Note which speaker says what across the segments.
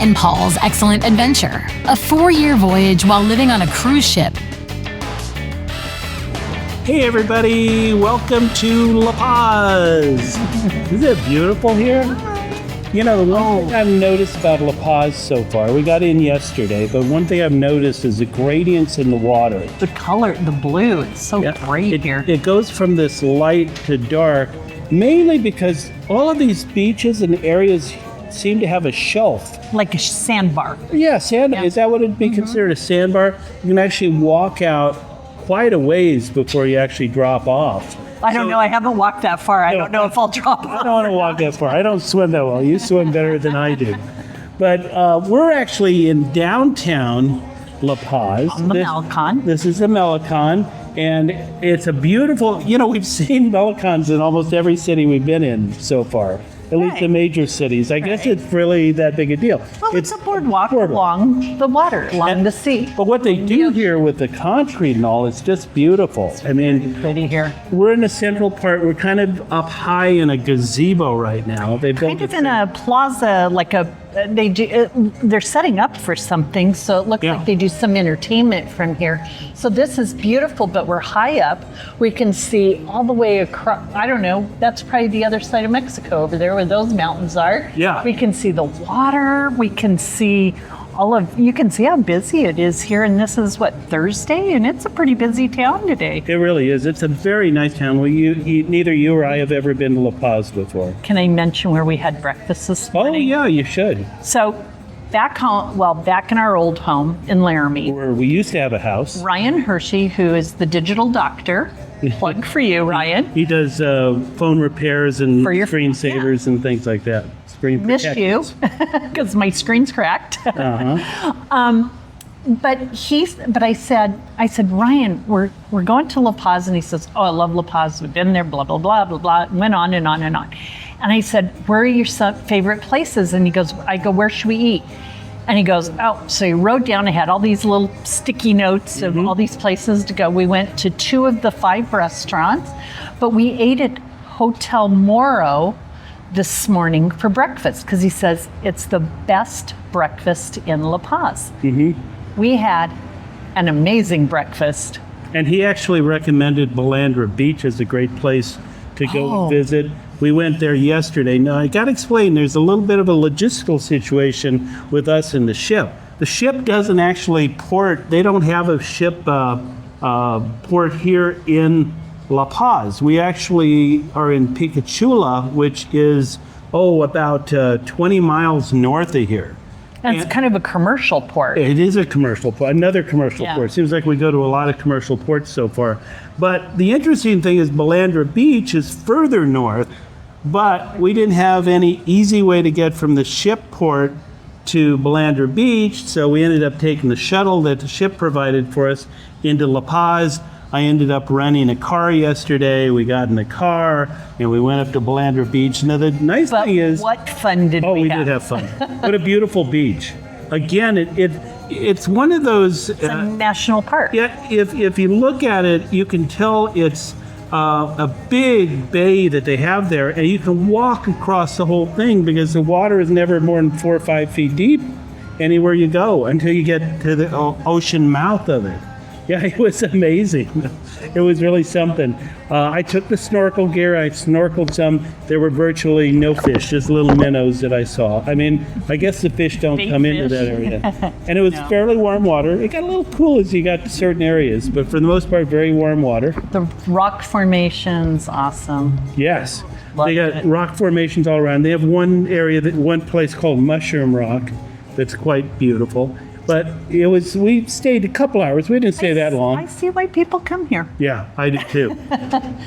Speaker 1: and Paul's excellent adventure, a 4-year voyage while living on a cruise ship.
Speaker 2: Hey everybody, welcome to La Paz. Isn't it beautiful here? You know, the one thing I've noticed about La Paz so far, we got in yesterday, but one thing I've noticed is the gradients in the water.
Speaker 3: The color, the blue, it's so bright here.
Speaker 2: It goes from this light to dark, mainly because all of these beaches and areas seem to have a shelf.
Speaker 3: Like a sandbar.
Speaker 2: Yeah, is that what it'd be considered, a sandbar? You can actually walk out quite a ways before you actually drop off.
Speaker 3: I don't know. I haven't walked that far. I don't know if I'll drop off.
Speaker 2: I don't want to walk that far. I don't swim that well. You swim better than I do. But we're actually in downtown La Paz.
Speaker 3: On the Malecon.
Speaker 2: This is the Malecon. And it's a beautiful, we've seen Malecons in almost every city we've been in so far. At least the major cities. I guess it's really that big a deal.
Speaker 3: Well, it's a boardwalk along the water, along the sea.
Speaker 2: But what they do here with the concrete and all, it's just beautiful.
Speaker 3: It's pretty here.
Speaker 2: We're in the central part. We're kind of up high in a gazebo right now. They built
Speaker 3: kind of in a plaza, like they're setting up for something, so it looks like they do some entertainment from here. So this is beautiful, but we're high up. We can see all the way across. I don't know. That's probably the other side of Mexico over there, where those mountains are.
Speaker 2: Yeah.
Speaker 3: We can see the water. We can see you can see how busy it is here, and this is Thursday, and it's a pretty busy town today.
Speaker 2: It really is. It's a very nice town. Well, neither you or I have ever been to La Paz before.
Speaker 3: Can I mention where we had breakfast this morning?
Speaker 2: Oh yeah, you should.
Speaker 3: So back in our old home in Laramie,
Speaker 2: where we used to have a house,
Speaker 3: Ryan Hershey, who is the digital doctor, plug for you, Ryan.
Speaker 2: He does phone repairs and screensavers and things like that.
Speaker 3: Missed you because my screen's cracked. But I said, Ryan, we're going to La Paz, and he says, oh, I love La Paz. We've been there, blah blah blah blah blah. And went on and on and on. And I said, where are your favorite places? And I go, where should we eat? And he goes, oh, so he wrote down. I had all these little sticky notes of all these places to go. We went to 2 of the 5 restaurants, but we ate at Hotel Moro this morning for breakfast, because he says it's the best breakfast in La Paz. We had an amazing breakfast.
Speaker 2: And he actually recommended Balandra Beach as a great place to go visit. We went there yesterday. Now, I got to explain, there's a little bit of a logistical situation with us and the ship. The ship doesn't actually port. They don't have a ship port here in La Paz. We actually are in Picachula, which is, about 20 miles north of here.
Speaker 3: And it's kind of a commercial port.
Speaker 2: It is a commercial port, another commercial port. Seems like we go to a lot of commercial ports so far. But the interesting thing is Balandra Beach is further north, but we didn't have any easy way to get from the ship port to Balandra Beach, so we ended up taking the shuttle that the ship provided for us into La Paz. I ended up renting a car yesterday. We got in the car and we went up to Balandra Beach. Now the nice thing is,
Speaker 3: what fun did we have?
Speaker 2: Oh, we did have fun. What a beautiful beach. Again, it's one of those.
Speaker 3: It's a national park.
Speaker 2: Yeah, if you look at it, you can tell it's a big bay that they have there, and you can walk across the whole thing because the water is never more than 4 or 5 feet deep anywhere you go until you get to the ocean mouth of it. Yeah, it was amazing. It was really something. I took the snorkel gear. I snorkeled some. There were virtually no fish, just little minnows that I saw. I mean, I guess the fish don't come into that area. And it was fairly warm water. It got a little cool as you got to certain areas, but for the most part, very warm water.
Speaker 3: The rock formations, awesome.
Speaker 2: Yes. They got rock formations all around. They have one place called Mushroom Rock that's quite beautiful. But we stayed a couple hours. We didn't stay that long.
Speaker 3: I see why people come here.
Speaker 2: Yeah, I do too.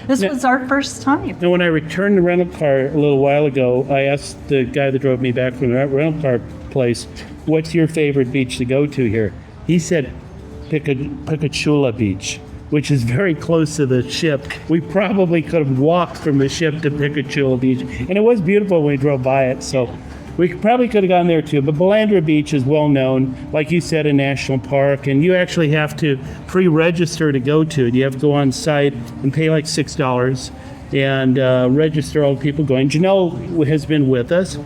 Speaker 3: This was our first time.
Speaker 2: And when I returned the rental car a little while ago, I asked the guy that drove me back from the rental car place, what's your favorite beach to go to here? He said Picachula Beach, which is very close to the ship. We probably could have walked from the ship to Picachula Beach. And it was beautiful when we drove by it, so we probably could have gone there too. But Balandra Beach is well known, like you said, a national park, and you actually have to pre-register to go to it. You have to go on site and pay like $6 and register all the people going. Janelle has been with us.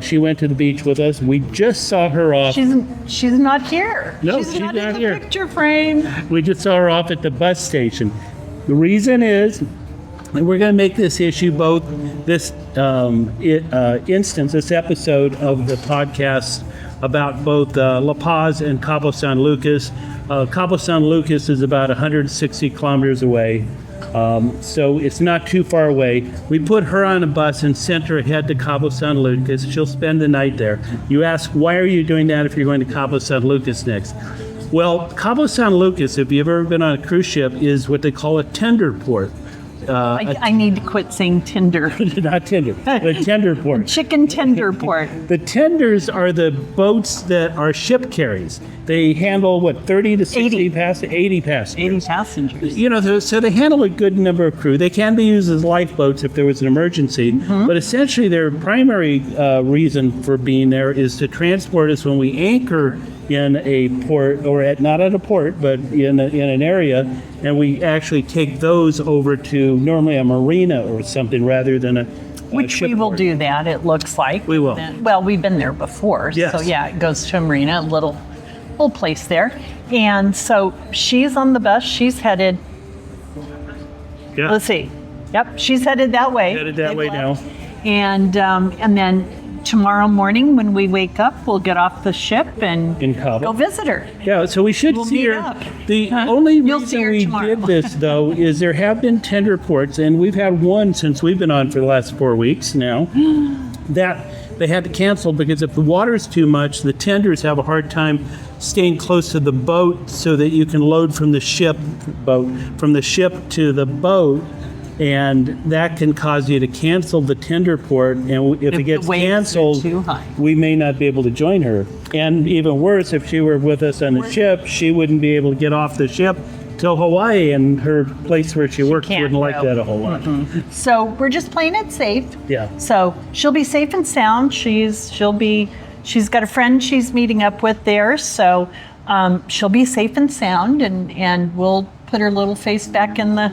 Speaker 2: She went to the beach with us. We just saw her off.
Speaker 3: She's not here.
Speaker 2: No,
Speaker 3: she's not in the
Speaker 2: here.
Speaker 3: picture frame.
Speaker 2: We just saw her off at the bus station. The reason is, and we're going to make this issue both this instance, this episode of the podcast about both La Paz and Cabo San Lucas. Cabo San Lucas is about 160 kilometers away. So it's not too far away. We put her on a bus and sent her ahead to Cabo San Lucas. She'll spend the night there. You ask, why are you doing that if you're going to Cabo San Lucas next? Well, Cabo San Lucas, if you've ever been on a cruise ship, is what they call a tender port.
Speaker 3: I need to quit saying Tinder.
Speaker 2: Not tender, the tender port.
Speaker 3: Chicken tender port.
Speaker 2: The tenders are the boats that our ship carries. They handle, 30 to 60 80 passengers.
Speaker 3: 80 passengers.
Speaker 2: You know, so they handle a good number of crew. They can be used as lifeboats if there was an emergency, but essentially their primary reason for being there is to transport us when we anchor in a port, or not at a port, but in an area, and we actually take those over to normally a marina or something rather than a
Speaker 3: Which we will do that, it looks like.
Speaker 2: We will.
Speaker 3: Well, we've been there before.
Speaker 2: Yes.
Speaker 3: So yeah, it goes to a marina, a little place there. And so she's on the bus, she's headed,
Speaker 2: Yeah.
Speaker 3: let's see. Yep, she's headed that way.
Speaker 2: Headed that way now.
Speaker 3: And then tomorrow morning when we wake up, we'll get off the ship and
Speaker 2: In Cabo.
Speaker 3: go visit her.
Speaker 2: Yeah, so we should
Speaker 3: We'll
Speaker 2: see
Speaker 3: meet
Speaker 2: her.
Speaker 3: up.
Speaker 2: The
Speaker 3: Huh?
Speaker 2: only
Speaker 3: You'll
Speaker 2: reason
Speaker 3: see her
Speaker 2: we
Speaker 3: tomorrow.
Speaker 2: did this, though, is there have been tender ports, and we've had one since we've been on for the last 4 weeks now, that they had to cancel because if the water's too much, the tenders have a hard time staying close to the boat so that you can load from the ship to the boat. And that can cause you to cancel the tender port, and if
Speaker 3: If
Speaker 2: it gets
Speaker 3: the waves are
Speaker 2: canceled,
Speaker 3: too high.
Speaker 2: we may not be able to join her. And even worse, if she were with us on the ship, she wouldn't be able to get off the ship till Hawaii, and her place where she works
Speaker 3: can't
Speaker 2: wouldn't like
Speaker 3: go.
Speaker 2: that a whole lot.
Speaker 3: So we're just playing it safe.
Speaker 2: Yeah.
Speaker 3: So she'll be safe and sound. She's got a friend she's meeting up with there. So she'll be safe and sound, and we'll put her little face back in the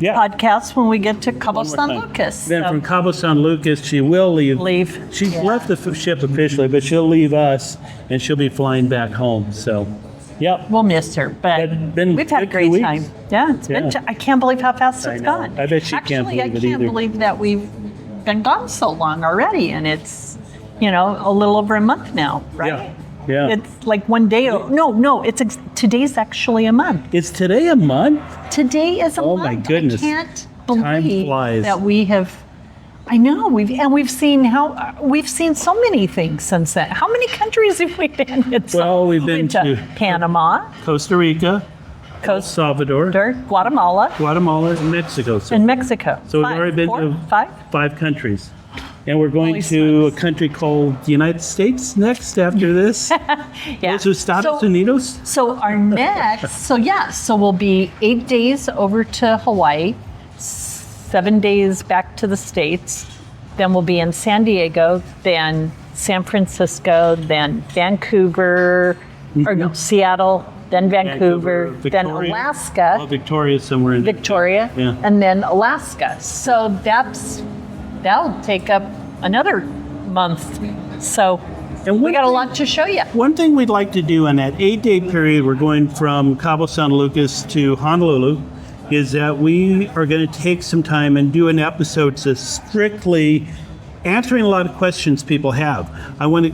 Speaker 2: Yeah.
Speaker 3: podcast when we get to Cabo
Speaker 2: One more
Speaker 3: San
Speaker 2: time.
Speaker 3: Lucas.
Speaker 2: Then
Speaker 3: So
Speaker 2: from Cabo San Lucas, she will leave. She's
Speaker 3: Yeah.
Speaker 2: left the ship officially, but she'll leave us, and she'll be flying back home. So, yep.
Speaker 3: We'll miss her, but
Speaker 2: It's been
Speaker 3: we've had a
Speaker 2: good
Speaker 3: great
Speaker 2: 2
Speaker 3: time.
Speaker 2: weeks.
Speaker 3: Yeah, it's been.
Speaker 2: Yeah.
Speaker 3: I can't believe how fast
Speaker 2: I
Speaker 3: it's
Speaker 2: know.
Speaker 3: gone.
Speaker 2: I bet she can't
Speaker 3: Actually,
Speaker 2: believe it
Speaker 3: I can't
Speaker 2: either.
Speaker 3: believe that we've been gone so long already, and it's a little over a month now, right?
Speaker 2: Yeah. Yeah.
Speaker 3: It's like one day. No, today's actually a month.
Speaker 2: Is today a month?
Speaker 3: Today is a
Speaker 2: Oh,
Speaker 3: month.
Speaker 2: my goodness.
Speaker 3: I can't
Speaker 2: Time
Speaker 3: believe
Speaker 2: flies.
Speaker 3: that we have. I know we've seen so many things since then. How many countries have we been in?
Speaker 2: Well, we've been to
Speaker 3: Panama,
Speaker 2: Costa Rica, El
Speaker 3: Costa
Speaker 2: Salvador,
Speaker 3: Guatemala,
Speaker 2: Guatemala, and Mexico. So,
Speaker 3: and Mexico.
Speaker 2: so we've
Speaker 3: Five,
Speaker 2: already been
Speaker 3: four,
Speaker 2: to
Speaker 3: five.
Speaker 2: 5 countries. And we're going
Speaker 3: Holy
Speaker 2: to
Speaker 3: smokes.
Speaker 2: a country called the United States next after this.
Speaker 3: Yeah.
Speaker 2: Los Estados
Speaker 3: So-
Speaker 2: Unidos.
Speaker 3: So our next, so we'll be 8 days over to Hawaii, 7 days back to the States. Then we'll be in San Diego, then San Francisco, then Vancouver, or no, Seattle, then Vancouver, then
Speaker 2: Victoria.
Speaker 3: Alaska,
Speaker 2: Oh, Victoria's somewhere in there.
Speaker 3: Victoria,
Speaker 2: Yeah.
Speaker 3: and then Alaska. So that'll take up another month. So
Speaker 2: And
Speaker 3: we got a lot to show you.
Speaker 2: One thing we'd like to do in that 8-day period, we're going from Cabo San Lucas to Honolulu, is that we are going to take some time and do an episode that's strictly answering a lot of questions people have.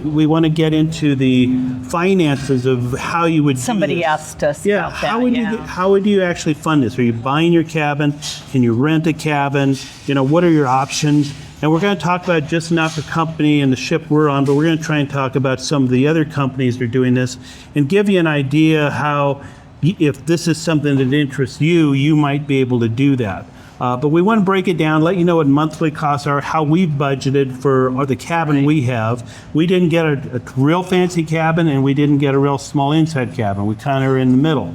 Speaker 2: We want to get into the finances of how you would
Speaker 3: Somebody
Speaker 2: do this.
Speaker 3: asked us
Speaker 2: Yeah,
Speaker 3: about that.
Speaker 2: how would you actually fund this? Are you buying your cabin? Can you rent a cabin? What are your options? And we're going to talk about just not the company and the ship we're on, but we're going to try and talk about some of the other companies that are doing this and give you an idea how, if this is something that interests you, you might be able to do that. But we want to break it down, let you know what monthly costs are, how we've budgeted for the cabin we have. We didn't get a real fancy cabin, and we didn't get a real small inside cabin. We kind of are in the middle.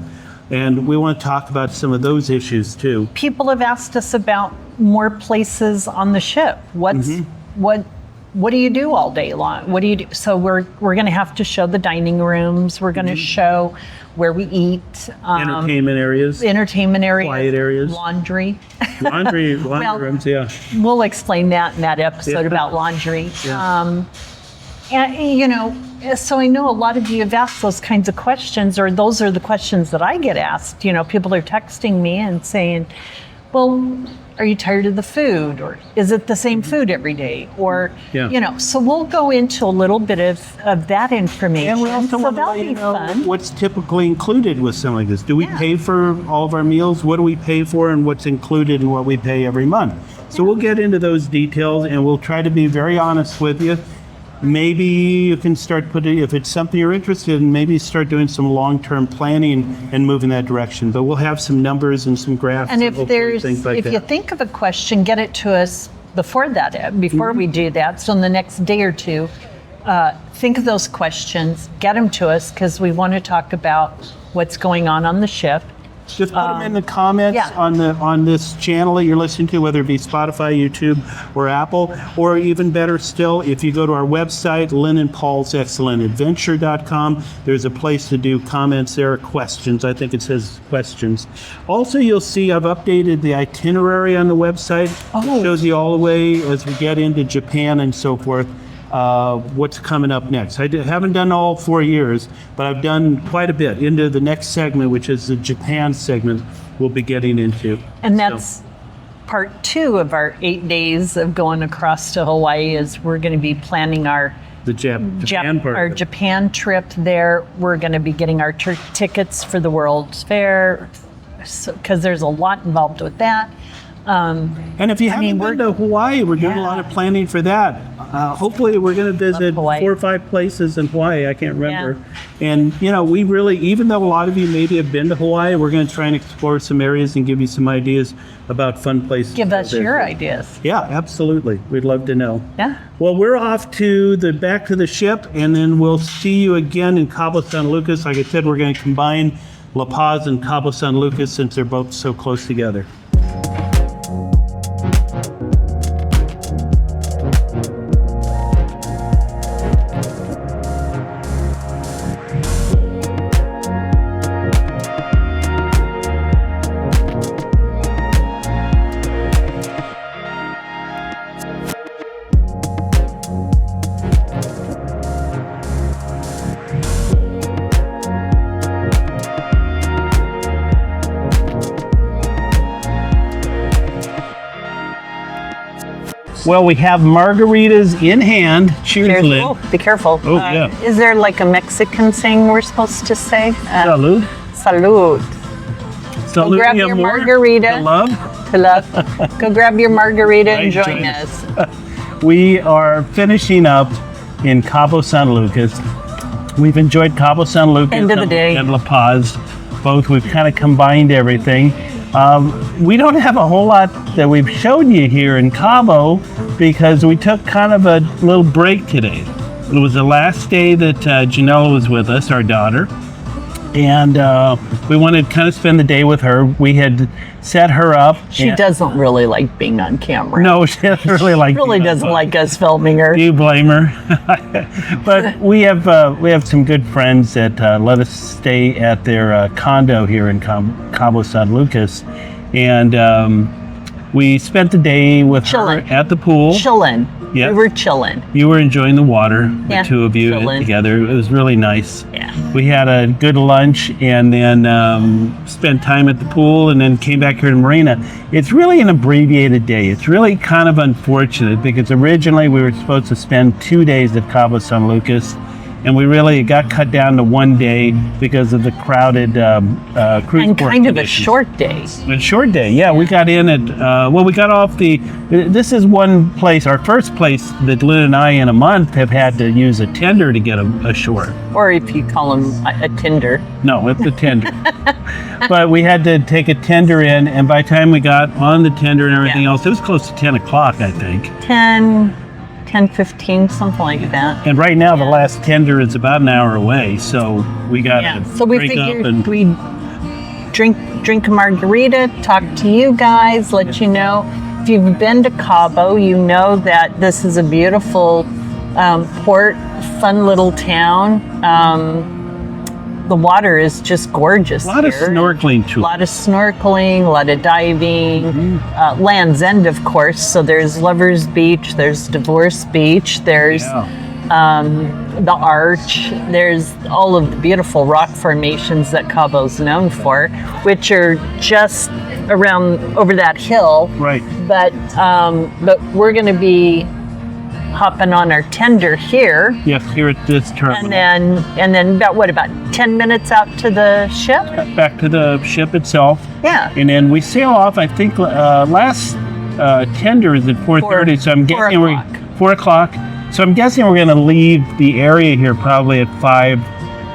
Speaker 2: And we want to talk about some of those issues too.
Speaker 3: People have asked us about more places on the ship. What do you do all day long? What do you do? So we're going to have to show the dining rooms. We're going to show where we eat.
Speaker 2: Entertainment areas.
Speaker 3: Quiet
Speaker 2: areas.
Speaker 3: Laundry.
Speaker 2: Laundry rooms, yeah.
Speaker 3: We'll explain that in that episode
Speaker 2: Yeah.
Speaker 3: about laundry.
Speaker 2: Yeah.
Speaker 3: And, so I know a lot of you have asked those kinds of questions, or those are the questions that I get asked. People are texting me and saying, well, are you tired of the food? Or is it the same food every day? Or, so we'll go into a little bit of that information.
Speaker 2: And we also
Speaker 3: so
Speaker 2: want to
Speaker 3: that'll
Speaker 2: let you
Speaker 3: be
Speaker 2: know
Speaker 3: fun.
Speaker 2: what's typically included with something like this. Do we pay for all of our meals? What do we pay for, and what's included in what we pay every month? So we'll get into those details, and we'll try to be very honest with you. Maybe you can start putting, if it's something you're interested in, maybe start doing some long-term planning and move in that direction. But we'll have some numbers and some graphs
Speaker 3: And if
Speaker 2: hopefully things like
Speaker 3: if
Speaker 2: that.
Speaker 3: you think of a question, get it to us before we do that. So in the next day or two, think of those questions, get them to us, because we want to talk about what's going on the ship.
Speaker 2: Just put them in the comments on this channel that you're listening to, whether it be Spotify, YouTube, or Apple, or even better still, if you go to our website, Lynn and Paul's ExcellentAdventure.com, there's a place to do comments there, questions. I think it says questions. Also, you'll see I've updated the itinerary on the website. It shows you all the way as we get into Japan and so forth. What's coming up next. I haven't done all 4 years, but I've done quite a bit into the next segment, which is the Japan segment we'll be getting into.
Speaker 3: And that's part 2 of our 8 days of going across to Hawaii. Is we're going to be planning our
Speaker 2: Japan part.
Speaker 3: Our Japan trip there. We're going to be getting our tickets for the World's Fair, because there's a lot involved with that.
Speaker 2: And if you haven't been to Hawaii, we're doing a lot of planning for that. Hopefully we're going to visit 4 or 5 places in Hawaii. I can't remember. Yeah. And, we really, even though a lot of you maybe have been to Hawaii, we're going to try and explore some areas and give you some ideas about fun places.
Speaker 3: Give us your ideas.
Speaker 2: Yeah, absolutely. We'd love to know.
Speaker 3: Yeah.
Speaker 2: Well, we're off to back to the ship, and then we'll see you again in Cabo San Lucas. Like I said, we're going to combine La Paz and Cabo San Lucas since they're both so close together. Well, we have margaritas in hand. Cheers, Lynn.
Speaker 3: Oh, be careful.
Speaker 2: Oh, yeah.
Speaker 3: Is there like a Mexican saying we're supposed to say?
Speaker 2: Salud.
Speaker 3: Salud.
Speaker 2: Salud,
Speaker 3: grab your
Speaker 2: amor.
Speaker 3: margarita.
Speaker 2: To love.
Speaker 3: To love. Go grab your margarita and join us.
Speaker 2: We are finishing up in Cabo San Lucas. We've enjoyed Cabo San Lucas
Speaker 3: End of the day.
Speaker 2: and La Paz. Both, we've kind of combined everything. We don't have a whole lot that we've shown you here in Cabo because we took kind of a little break today. It was the last day that Janelle was with us, our daughter, and we wanted to kind of spend the day with her. We had set her up.
Speaker 3: She doesn't really like being on camera.
Speaker 2: No, she doesn't really like.
Speaker 3: Really doesn't like us filming her.
Speaker 2: Do you blame her? But we have some good friends that let us stay at their condo here in Cabo San Lucas, and we spent the day with her at the pool.
Speaker 3: Chilling.
Speaker 2: Yeah.
Speaker 3: We were chilling.
Speaker 2: You were enjoying the water,
Speaker 3: Yeah,
Speaker 2: the two of you
Speaker 3: chilling.
Speaker 2: together. It was really nice.
Speaker 3: Yeah.
Speaker 2: We had a good lunch and then spent time at the pool and then came back here to Marina. It's really an abbreviated day. It's really kind of unfortunate because originally we were supposed to spend 2 days at Cabo San Lucas, and we really got cut down to 1 day because of the crowded cruise
Speaker 3: And
Speaker 2: port
Speaker 3: kind of a
Speaker 2: conditions.
Speaker 3: short day.
Speaker 2: A short day, yeah. We got in at, we got off this is one place, our first place that Lynn and I in a month have had to use a tender to get ashore.
Speaker 3: Or if you call them a Tinder.
Speaker 2: No, it's a tender. But we had to take a tender in, and by the time we got on the tender and everything else, it was close to 10 o'clock, I think.
Speaker 3: 10:15, something like that.
Speaker 2: And right now, the last tender is about an hour away, so we got to
Speaker 3: So we
Speaker 2: break up
Speaker 3: figured
Speaker 2: and
Speaker 3: we'd drink a margarita, talk to you guys, let you know. If you've been to Cabo, you know that this is a beautiful port, fun little town. the water is just gorgeous.
Speaker 2: A lot of
Speaker 3: here.
Speaker 2: snorkeling too.
Speaker 3: A lot of snorkeling, a lot of diving. Land's End, of course. So there's Lover's Beach, there's Divorce Beach, there's the Arch. There's all of the beautiful rock formations that Cabo's known for, which are just around over that hill.
Speaker 2: Right.
Speaker 3: But we're going to be hopping on our tender here.
Speaker 2: Yes, here at this terminal.
Speaker 3: And then about 10 minutes out to the ship?
Speaker 2: Back to the ship itself.
Speaker 3: Yeah.
Speaker 2: And then we sail off, I think last tender is at 4:30, so I'm guessing 4 o'clock. So I'm guessing we're going to leave the area here probably at 5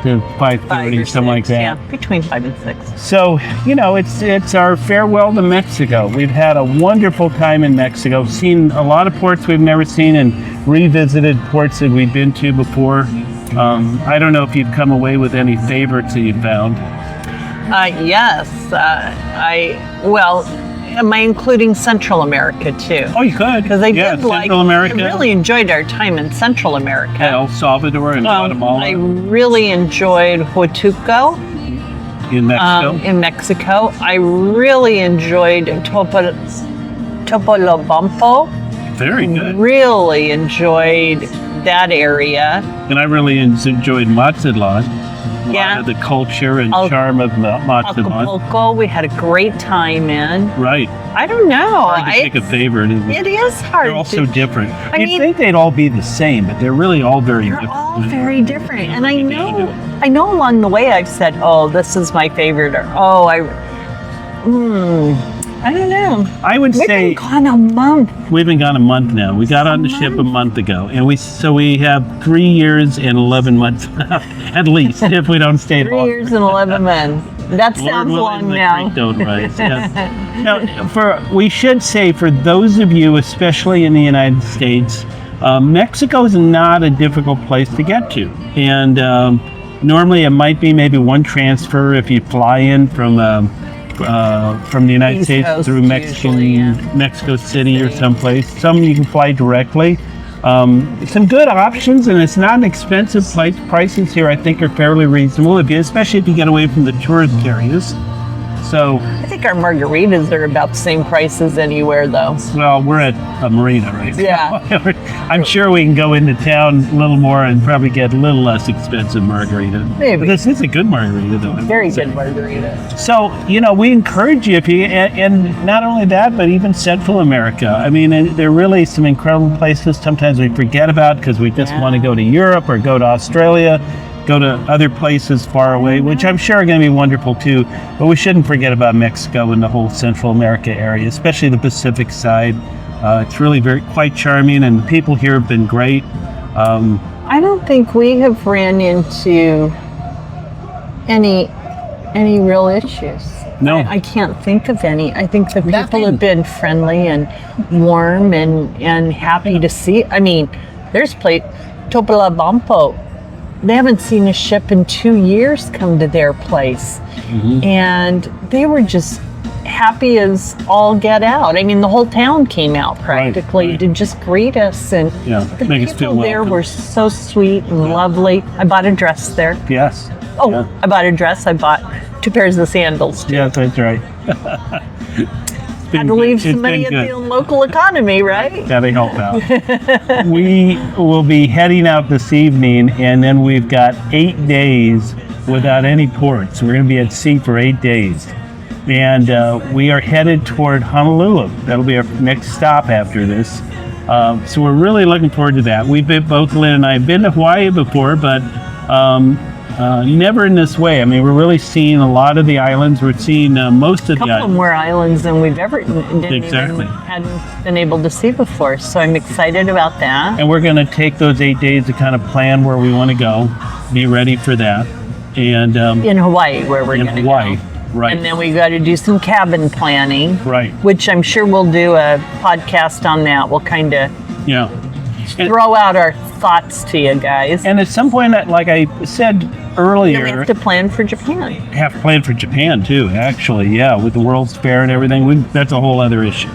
Speaker 2: to 5:30, something like that.
Speaker 3: Yeah, between 5 and 6.
Speaker 2: So, it's our farewell to Mexico. We've had a wonderful time in Mexico, seen a lot of ports we've never seen and revisited ports that we've been to before. I don't know if you've come away with any favorites that you found.
Speaker 3: Yes. Am I including Central America too?
Speaker 2: Oh, you could.
Speaker 3: Because
Speaker 2: Central America.
Speaker 3: I really enjoyed our time in Central America.
Speaker 2: El Salvador and Guatemala.
Speaker 3: I really enjoyed Huatuco.
Speaker 2: In Mexico.
Speaker 3: In Mexico. I really enjoyed Topolobampo.
Speaker 2: Very good.
Speaker 3: Really enjoyed that area.
Speaker 2: And I really enjoyed Mazatlan.
Speaker 3: Yeah.
Speaker 2: The culture and charm of Mazatlan.
Speaker 3: Acapulco, we had a great time in.
Speaker 2: Right.
Speaker 3: I don't know.
Speaker 2: Hard to pick a favorite.
Speaker 3: It is hard.
Speaker 2: They're all so different.
Speaker 3: You'd
Speaker 2: think they'd all be the same, but they're really all very different.
Speaker 3: They're all very different. And I know along the way I've said, oh, this is my favorite, or I don't know.
Speaker 2: I would say
Speaker 3: we've been gone a month.
Speaker 2: We've been gone a month now. We got on the ship a month ago, and we have 3 years and 11 months at least if we don't stay
Speaker 3: 3
Speaker 2: long.
Speaker 3: 3 years and 11 months. That sounds long now.
Speaker 2: Don't rise. Yes. Now, we should say for those of you, especially in the United States, Mexico is not a difficult place to get to, and normally it might be maybe one transfer if you fly in from the United
Speaker 3: East
Speaker 2: States
Speaker 3: Coast
Speaker 2: through Mexico City or someplace. Some you can fly directly. Some good options, and it's not an expensive place. Prices here, I think, are fairly reasonable, especially if you get away from the tourist areas. So
Speaker 3: I think our margaritas are about the same price as anywhere, though.
Speaker 2: Well, we're at a marina right now.
Speaker 3: Yeah.
Speaker 2: I'm sure we can go into town a little more and probably get a little less expensive margarita.
Speaker 3: Maybe.
Speaker 2: But this is a good margarita, though.
Speaker 3: Very good margarita.
Speaker 2: So, we encourage you, and not only that, but even Central America. I mean, there are really some incredible places sometimes we forget about because we just want to go to Europe or go to Australia, go to other places far away, which I'm sure are going to be wonderful too. But we shouldn't forget about Mexico and the whole Central America area, especially the Pacific side. It's really quite charming, and the people here have been great.
Speaker 3: I don't think we have ran into any real issues.
Speaker 2: No.
Speaker 3: I can't think of any. I think the people have been friendly and warm and happy to see. I mean, there's Topolobampo. They haven't seen a ship in 2 years come to their place. Mm-hmm. And they were just happy as all get out. I mean, the whole town came out practically to just greet us. And the people there were so sweet and lovely. I bought a dress there.
Speaker 2: Yes.
Speaker 3: Oh, yeah. I bought a dress. I bought 2 pairs of sandals too.
Speaker 2: Yeah, that's right.
Speaker 3: Had to leave some money in the local economy, right?
Speaker 2: Gotta help out. We will be heading out this evening, and then we've got 8 days without any ports. We're going to be at sea for 8 days. And we are headed toward Honolulu. That'll be our next stop after this. So we're really looking forward to that. Both Lynn and I have been to Hawaii before, but never in this way. I mean, we're really seeing a lot of the islands. We're seeing most of the islands.
Speaker 3: A couple more islands than we've ever hadn't been able to see before. So I'm excited about that.
Speaker 2: And we're going to take those 8 days to kind of plan where we want to go, be ready for that. And
Speaker 3: in Hawaii, where we're going to go.
Speaker 2: Right.
Speaker 3: And then we got to do some cabin planning.
Speaker 2: Right.
Speaker 3: Which I'm sure we'll do a podcast on that. We'll kind of throw out our thoughts to you guys.
Speaker 2: And at some point, like I said earlier,
Speaker 3: we have to plan for Japan.
Speaker 2: Have to plan for Japan too, actually, with the World's Fair and everything. That's a whole other issue.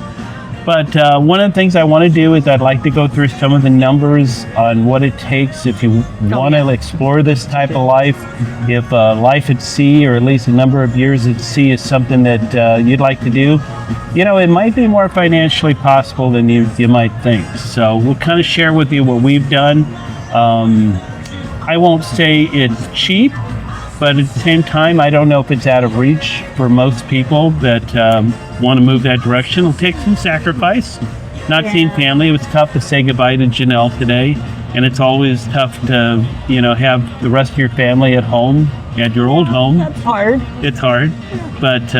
Speaker 2: But one of the things I want to do is I'd like to go through some of the numbers on what it takes if you want to explore this type of life. If life at sea, or at least a number of years at sea, is something that you'd like to do, it might be more financially possible than you might think. So we'll kind of share with you what we've done. I won't say it's cheap, but at the same time, I don't know if it's out of reach for most people that want to move that direction. It'll take some sacrifice. Not seeing family. It was tough to say goodbye to Janelle today, and it's always tough to, have the rest of your family at home, at your old home.
Speaker 3: That's hard.
Speaker 2: It's hard, but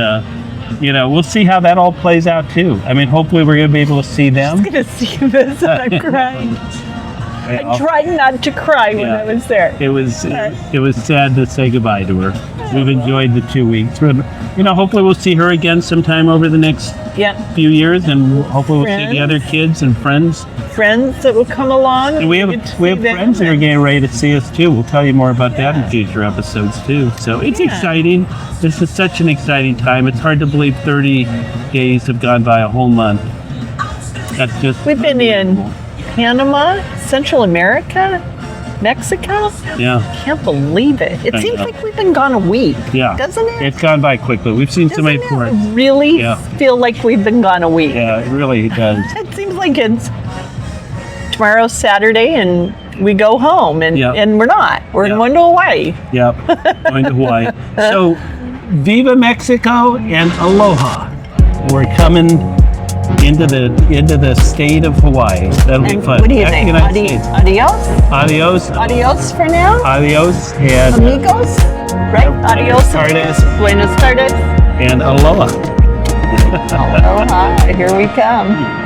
Speaker 2: we'll see how that all plays out too. I mean, hopefully we're going to be able to see them.
Speaker 3: I'm going to see this, and I'm crying. I tried not to cry when I was there.
Speaker 2: It was sad to say goodbye to her. We've enjoyed the 2 weeks. Hopefully we'll see her again sometime over the next few years, and hopefully we'll see the other kids and friends.
Speaker 3: Friends that will come along.
Speaker 2: And we have friends that are getting ready to see us too. We'll tell you more about that in future episodes too. So it's exciting. This is such an exciting time. It's hard to believe 30 days have gone by, a whole month. That's just
Speaker 3: We've been in Panama, Central America, Mexico.
Speaker 2: Yeah.
Speaker 3: Can't believe it. It seems like we've been gone a week.
Speaker 2: Yeah.
Speaker 3: Doesn't it?
Speaker 2: It's gone by quickly. We've seen so many ports.
Speaker 3: Really feel like we've been gone a week.
Speaker 2: Yeah, it really does.
Speaker 3: It seems like it's tomorrow's Saturday and we go home, and we're not. We're going to Hawaii.
Speaker 2: Yep, going to Hawaii. So, Viva Mexico and aloha. We're coming into the state of Hawaii. That'll be fun.
Speaker 3: What do you think? Adios?
Speaker 2: Adios.
Speaker 3: Adios for now?
Speaker 2: Adios and
Speaker 3: amigos? Right? Adios. Buenas tardes.
Speaker 2: And aloha.
Speaker 3: Aloha. Here we come.